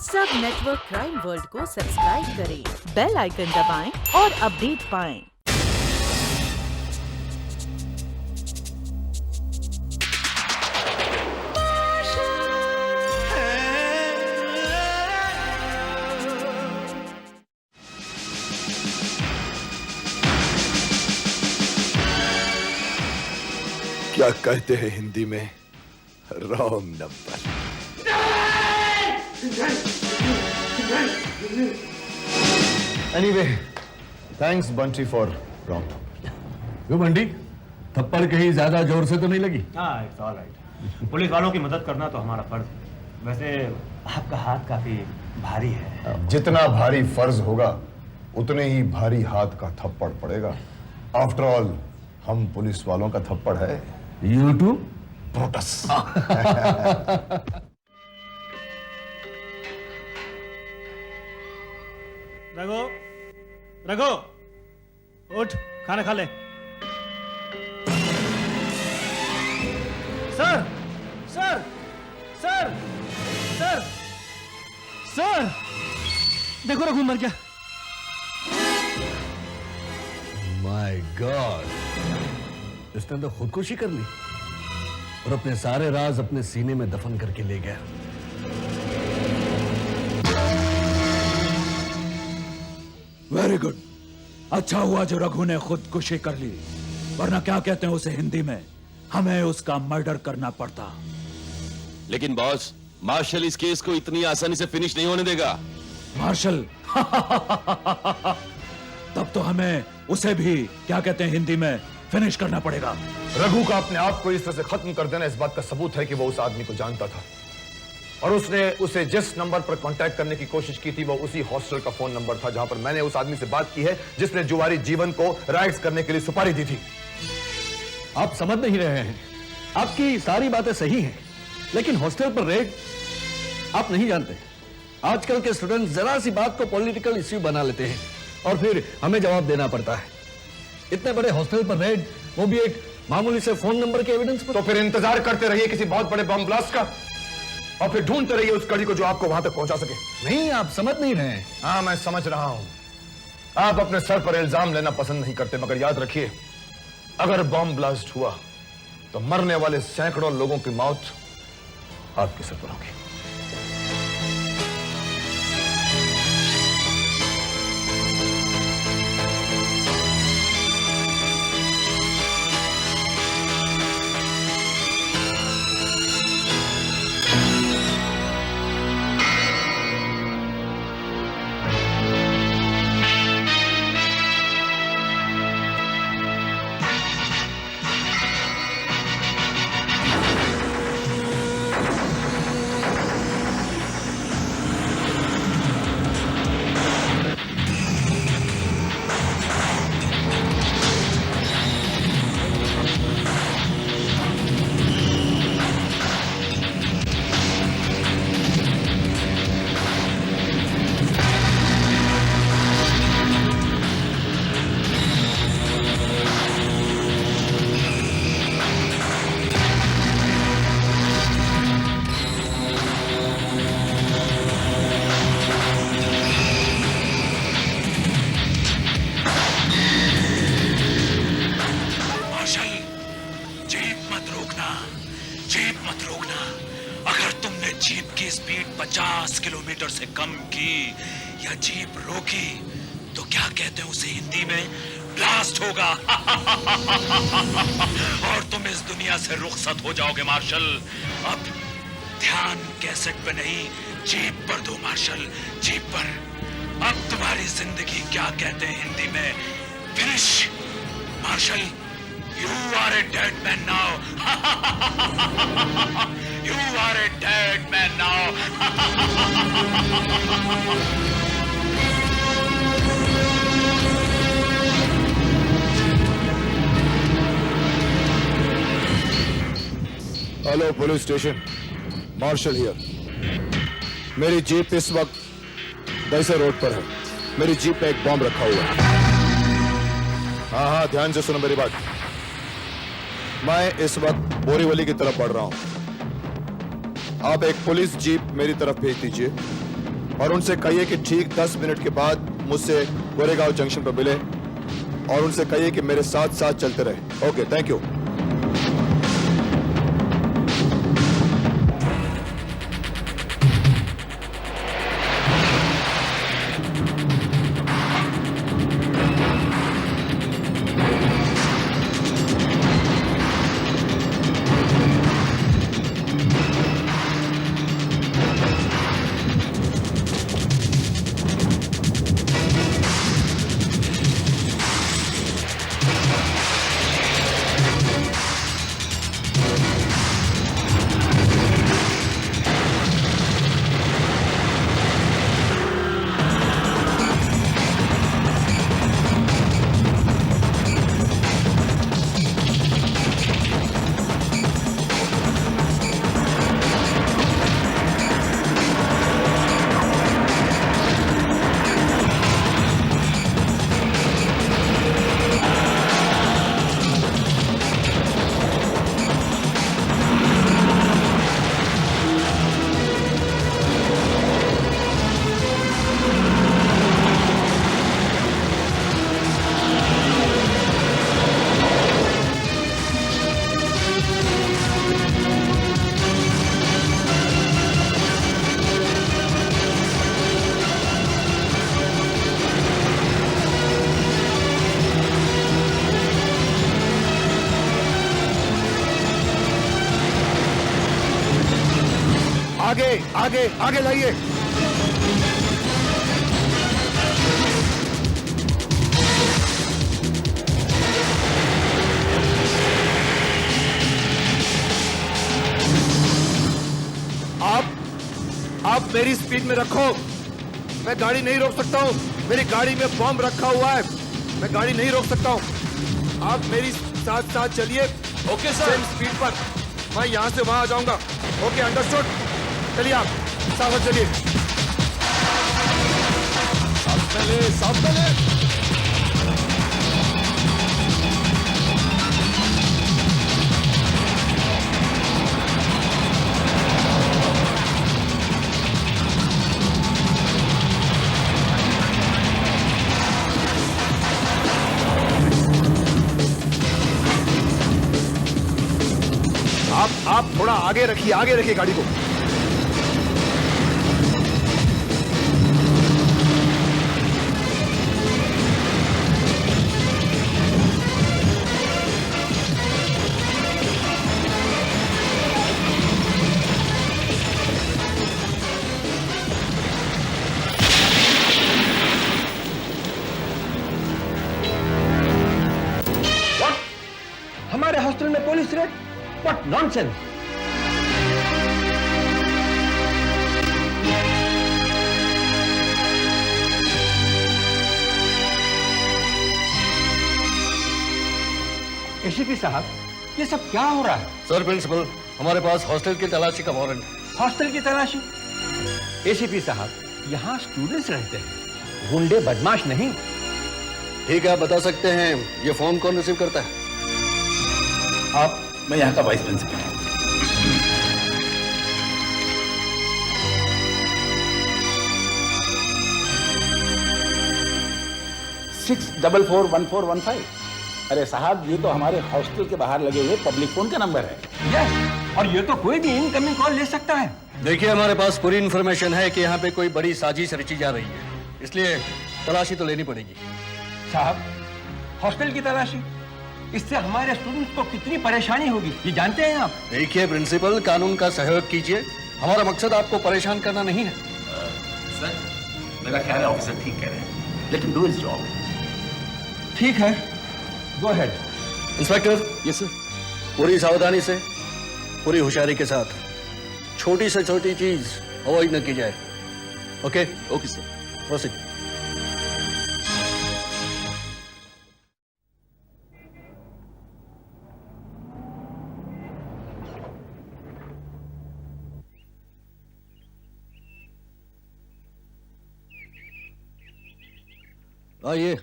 सब network crime world को subscribe करें, बेल आइकन दबाएं और अपडेट पाएं। क्या कहते हैं हिंदी में, wrong number. Anyway, thanks Bunty for wrong number. क्यों बंटी, थप्पड़ कहीं ज्यादा जोर से तो नहीं लगी? हाँ, इट्स ऑल राइट। पुलिस वालों की मदद करना तो हमारा फर्ज है। वैसे आपका हाथ काफी भारी है। जितना भारी फर्ज होगा उतने ही भारी हाथ का थप्पड़ पड़ेगा। आफ्टर ऑल हम पुलिस वालों का थप्पड़ है यूट्यूब प्रोटस। रघु, रघु, उठ, खाना खा ले। Sir, sir, sir, sir, sir, देखो रघु मर गया। माय गॉड, इसने तो खुदकुशी कर ली और अपने सारे राज अपने सीने में दफन करके ले गया। वेरी गुड, अच्छा हुआ जो रघु ने खुदकुशी कर ली, वरना क्या कहते हैं उसे हिंदी में, हमें उसका मर्डर करना पड़ता। लेकिन बॉस, मार्शल इस केस को इतनी आसानी से फिनिश नहीं होने देगा। मार्शल? तब तो हमें उसे भी क्या कहते हैं हिंदी में फिनिश करना पड़ेगा। रघु का अपने आप को इस तरह से खत्म कर देना इस बात का सबूत है कि वो उस आदमी को जानता था और उसने उसे जिस नंबर पर कांटेक्ट करने की कोशिश की थी वो उसी हॉस्टल का फोन नंबर था जहां पर मैंने उस आदमी से बात की है जिसने जुआरी जीवन को राइट्स करने के लिए सुपारी दी थी। आप समझ नहीं रहे हैं। आपकी सारी बातें सही हैं, लेकिन हॉस्टल पर रेड आप नहीं जानते। आजकल के स्टूडेंट जरा सी बात को पॉलिटिकल इश्यू बना लेते हैं और फिर हमें जवाब देना पड़ता है। इतने बड़े हॉस्टल पर रेड, वो भी एक मामूली से फोन नंबर के एविडेंस पर। तो फिर इंतजार करते रहिए किसी बहुत बड़े बम ब्लास्ट का और फिर ढूंढते रहिए उस कड़ी को जो आपको वहां तक पहुंचा सके। नहीं, आप समझ नहीं रहे हैं। हाँ, मैं समझ रहा हूं। आप अपने सर पर इल्जाम लेना पसंद नहीं करते, मगर याद रखिए, अगर बम ब्लास्ट हुआ तो मरने वाले सैकड़ों लोगों की मौत आपके सर पर होगी। जीप मत रोकना। अगर तुमने जीप की स्पीड 50 किलोमीटर से कम की या जीप रोकी तो क्या कहते हैं उसे हिंदी में, ब्लास्ट होगा। और तुम इस दुनिया से रुखसत हो जाओगे मार्शल। अब ध्यान कैसेट पे नहीं, जीप पर दो मार्शल, जीप पर। अब तुम्हारी जिंदगी क्या कहते हैं हिंदी में, finish. Marshal, you are a dead man now. You are a dead man now. Hello police station, Marshal here. मेरी जीप इस वक्त दईसा रोड पर है। मेरी जीप पे एक बॉम्ब रखा हुआ है। हाँ, ध्यान से सुनो मेरी बात। मैं इस वक्त बोरीवली की तरफ बढ़ रहा हूं। आप एक पुलिस जीप मेरी तरफ भेज दीजिए और उनसे कहिए कि ठीक 10 मिनट के बाद मुझसे गोरेगांव जंक्शन पर मिले और उनसे कहिए कि मेरे साथ साथ चलते रहे। Okay, thank you. आगे आगे आगे लाइए। आप मेरी स्पीड में रखो। मैं गाड़ी नहीं रोक सकता हूँ। मेरी गाड़ी में बॉम्ब रखा हुआ है। मैं गाड़ी नहीं रोक सकता हूँ। आप मेरी साथ साथ चलिए। Okay sir. सेम स्पीड पर मैं यहाँ से वहाँ आ जाऊंगा। Okay, understood. चलिए, आप साथ चलिए। साथ पहले। आप थोड़ा आगे रखिए गाड़ी को। हमारे हॉस्टल में police red? What nonsense! ACP साहब, ये सब क्या हो रहा है? सर प्रिंसिपल, हमारे पास हॉस्टल की तलाशी का वारंट है। हॉस्टल की तलाशी? एसीपी साहब, यहाँ स्टूडेंट्स रहते हैं, गुंडे बदमाश नहीं। ठीक है, आप बता सकते हैं ये फोन कौन रिसीव करता है? मैं यहाँ का वाइस प्रिंसिपल हूँ। अरे साहब, ये तो हमारे हॉस्टल के बाहर लगे हुए पब्लिक फोन का नंबर है। यस, और ये तो कोई भी इनकमिंग कॉल ले सकता है। देखिए, हमारे पास पूरी इंफॉर्मेशन है कि यहाँ पे कोई बड़ी साजिश रची जा रही है, इसलिए तलाशी तो लेनी पड़ेगी। साहब, हॉस्टल की तलाशी? इससे हमारे स्टूडेंट्स को कितनी परेशानी होगी, ये जानते हैं आप? देखिए प्रिंसिपल, कानून का सहयोग कीजिए। हमारा मकसद आपको परेशान करना नहीं है। सर, मेरा ख्याल है ऑफिसर ठीक कह रहे हैं, लेकिन डू हिज जॉब। ठीक है, go ahead. Inspector. Yes sir. पूरी सावधानी से, पूरी होशियारी के साथ छोटी से छोटी चीज अवॉइड न की जाए। ओके? Okay sir. प्रोसीड। आइए।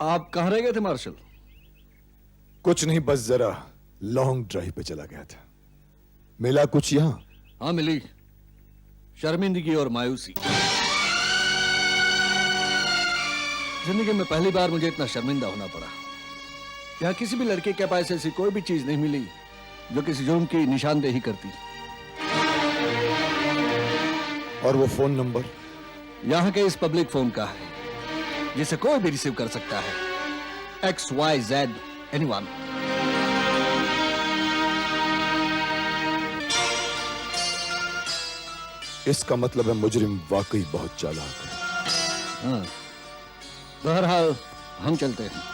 आप कहाँ रह गए थे मार्शल? कुछ नहीं, बस जरा लॉन्ग ड्राइव पे चला गया था। मिला कुछ यहाँ? हाँ मिली, शर्मिंदगी और मायूसी। जिंदगी में पहली बार मुझे इतना शर्मिंदा होना पड़ा। यहाँ किसी भी लड़के के पास ऐसी कोई भी चीज नहीं मिली जो किसी जुर्म की निशानदेही करती। और वो फोन नंबर यहाँ के इस पब्लिक फोन का है जिसे कोई भी रिसीव कर सकता है। XYZ anyone. इसका मतलब है मुजरिम वाकई बहुत चालाक है। हाँ, बहरहाल हम चलते हैं।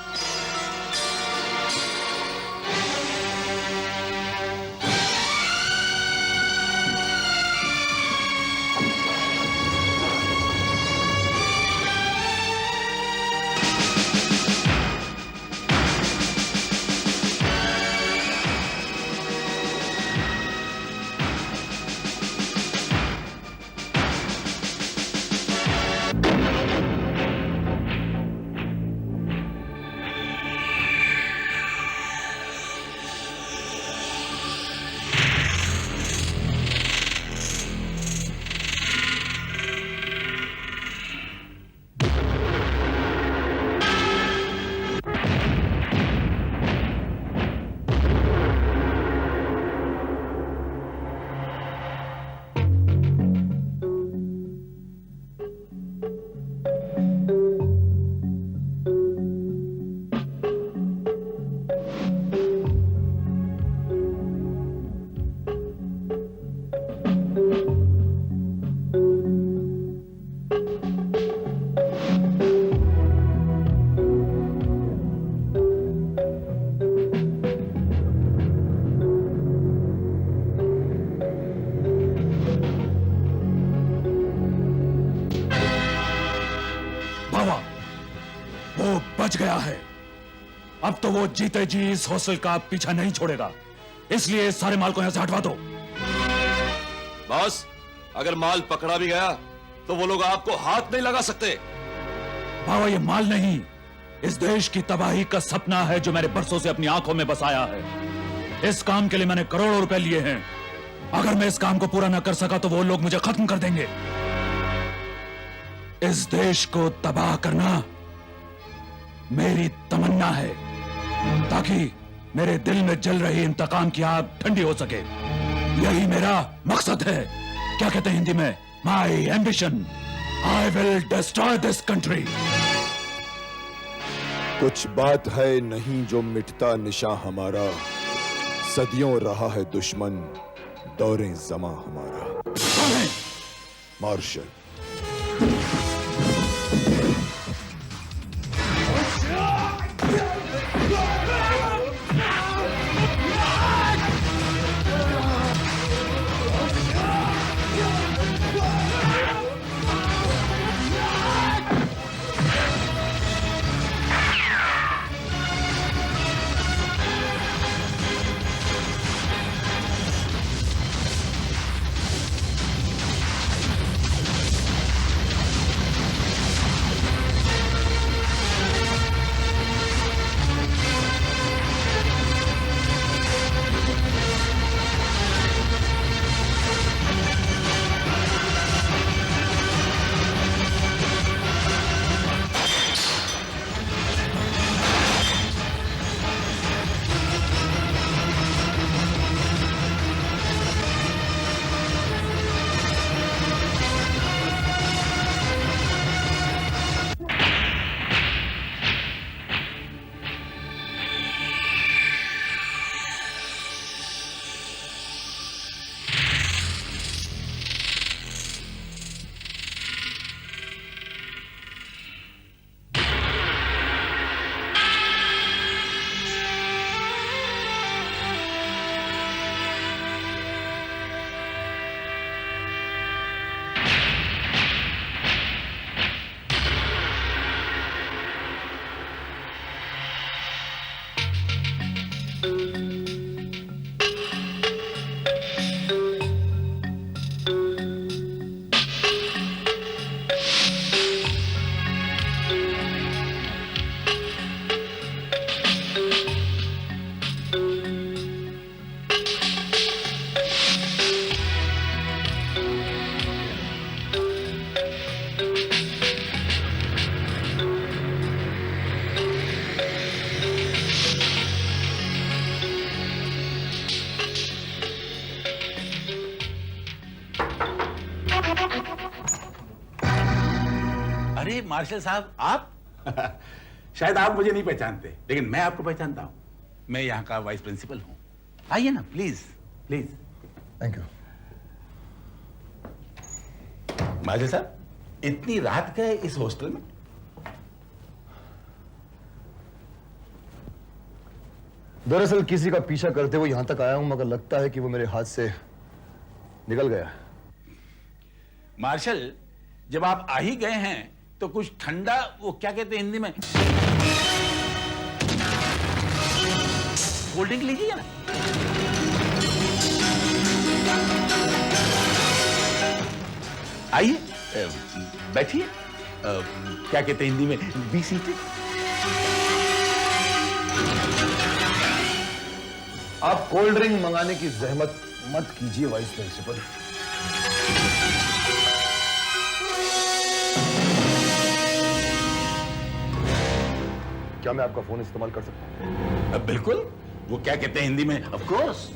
बच गया है। अब तो वो जीते जी इस हॉस्टल का पीछा नहीं छोड़ेगा, इसलिए इस सारे माल को यहां से हटवा दो। बॉस, अगर माल पकड़ा भी गया तो वो लोग आपको हाथ नहीं लगा सकते। बाबा, ये माल नहीं, इस देश की तबाही का सपना है जो मैंने बरसों से अपनी आंखों में बसाया है। इस काम के लिए मैंने करोड़ों रुपए लिए हैं। अगर मैं इस काम को पूरा न कर सका तो वो लोग मुझे खत्म कर देंगे। इस देश को तबाह करना मेरी तमन्ना है, ताकि मेरे दिल में जल रही इंतकाम की आग ठंडी हो सके। यही मेरा मकसद है। क्या कहते हैं हिंदी में? माई ambition, I will destroy this country. कुछ बात है नहीं जो मिटता निशा हमारा, सदियों रहा है दुश्मन दौरे जमा हमारा। मार्शल। अरे मार्शल साहब आप शायद आप मुझे नहीं पहचानते, लेकिन मैं आपको पहचानता हूँ। मैं यहाँ का वाइस प्रिंसिपल हूँ। आइए ना, please please. Thank you. Marshal साहब, इतनी रात गए इस हॉस्टल में? दरअसल किसी का पीछा करते हुए यहां तक आया हूं, मगर लगता है कि वो मेरे हाथ से निकल गया। मार्शल, जब आप आ ही गए हैं तो कुछ ठंडा, वो क्या कहते हैं हिंदी में, कोल्ड ड्रिंक लीजिए ना। आइए, बैठिए। क्या कहते हैं हिंदी में, बी सीटेड। आप कोल्ड ड्रिंक मंगाने की जहमत मत कीजिए वाइस प्रिंसिपल। क्या मैं आपका फोन इस्तेमाल कर सकता हूं? बिल्कुल। वो क्या कहते हैं हिंदी में, of course.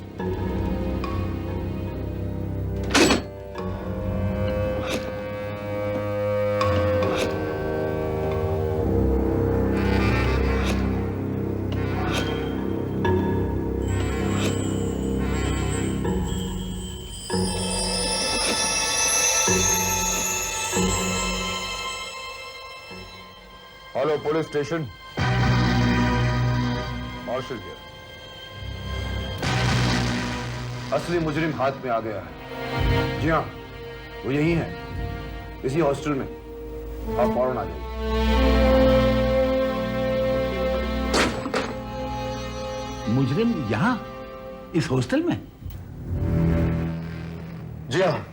Hello police station, Marshal here. असली मुजरिम हाथ में आ गया है। जी हाँ, वो यही है, इसी हॉस्टल में। आप फौरन आ जाइए। मुजरिम यहां इस हॉस्टल में? जी हाँ,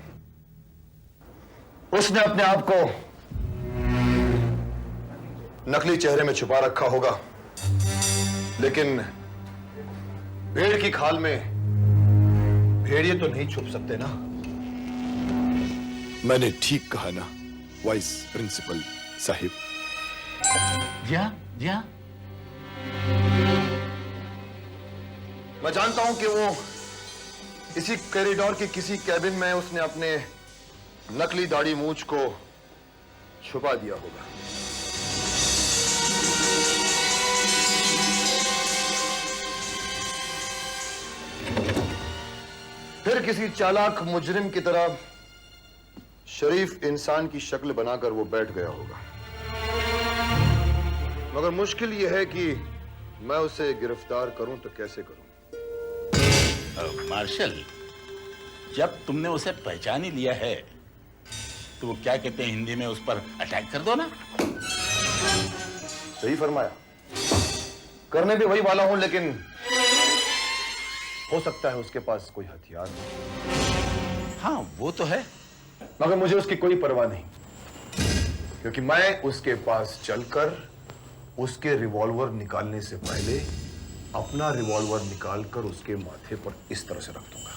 उसने अपने आप को नकली चेहरे में छुपा रखा होगा, लेकिन भेड़ की खाल में भेड़िए तो नहीं छुप सकते ना। मैंने ठीक कहा ना वाइस प्रिंसिपल साहिब? जी हाँ, जी हाँ। मैं जानता हूं कि वो इसी कॉरिडोर के किसी कैबिन में उसने अपने नकली दाढ़ी मूंछ को छुपा दिया होगा। फिर किसी चालाक मुजरिम की तरह शरीफ इंसान की शक्ल बनाकर वो बैठ गया होगा। मगर मुश्किल यह है कि मैं उसे गिरफ्तार करूं तो कैसे करूं? मार्शल, जब तुमने उसे पहचान ही लिया है तो वो क्या कहते हैं हिंदी में, उस पर अटैक कर दो ना। सही फरमाया, करने भी वही वाला हूं, लेकिन हो सकता है उसके पास कोई हथियार हो। हाँ, वो तो है, मगर मुझे उसकी कोई परवाह नहीं, क्योंकि मैं उसके पास चलकर उसके रिवॉल्वर निकालने से पहले अपना रिवॉल्वर निकालकर उसके माथे पर इस तरह से रख दूंगा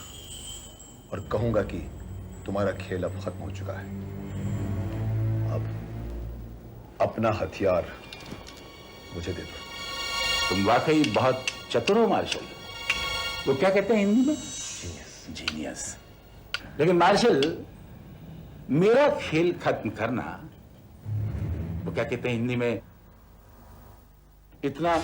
और कहूंगा कि तुम्हारा खेल अब खत्म हो चुका है। अब अपना हथियार मुझे दे दो। तुम वाकई बहुत चतुर हो मार्शल। वो क्या कहते हैं हिंदी में, जीनियस। जीनियस। लेकिन मार्शल, मेरा खेल खत्म करना, वो क्या कहते हैं हिंदी में, इतना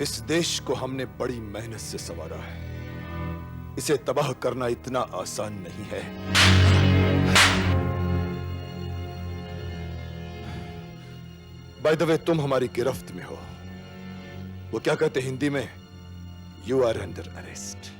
इस देश को हमने बड़ी मेहनत से संवारा है। इसे तबाह करना इतना आसान नहीं है। बाय द वे, तुम हमारी गिरफ्त में हो। वो क्या कहते हिंदी में, यू आर अंडर अरेस्ट।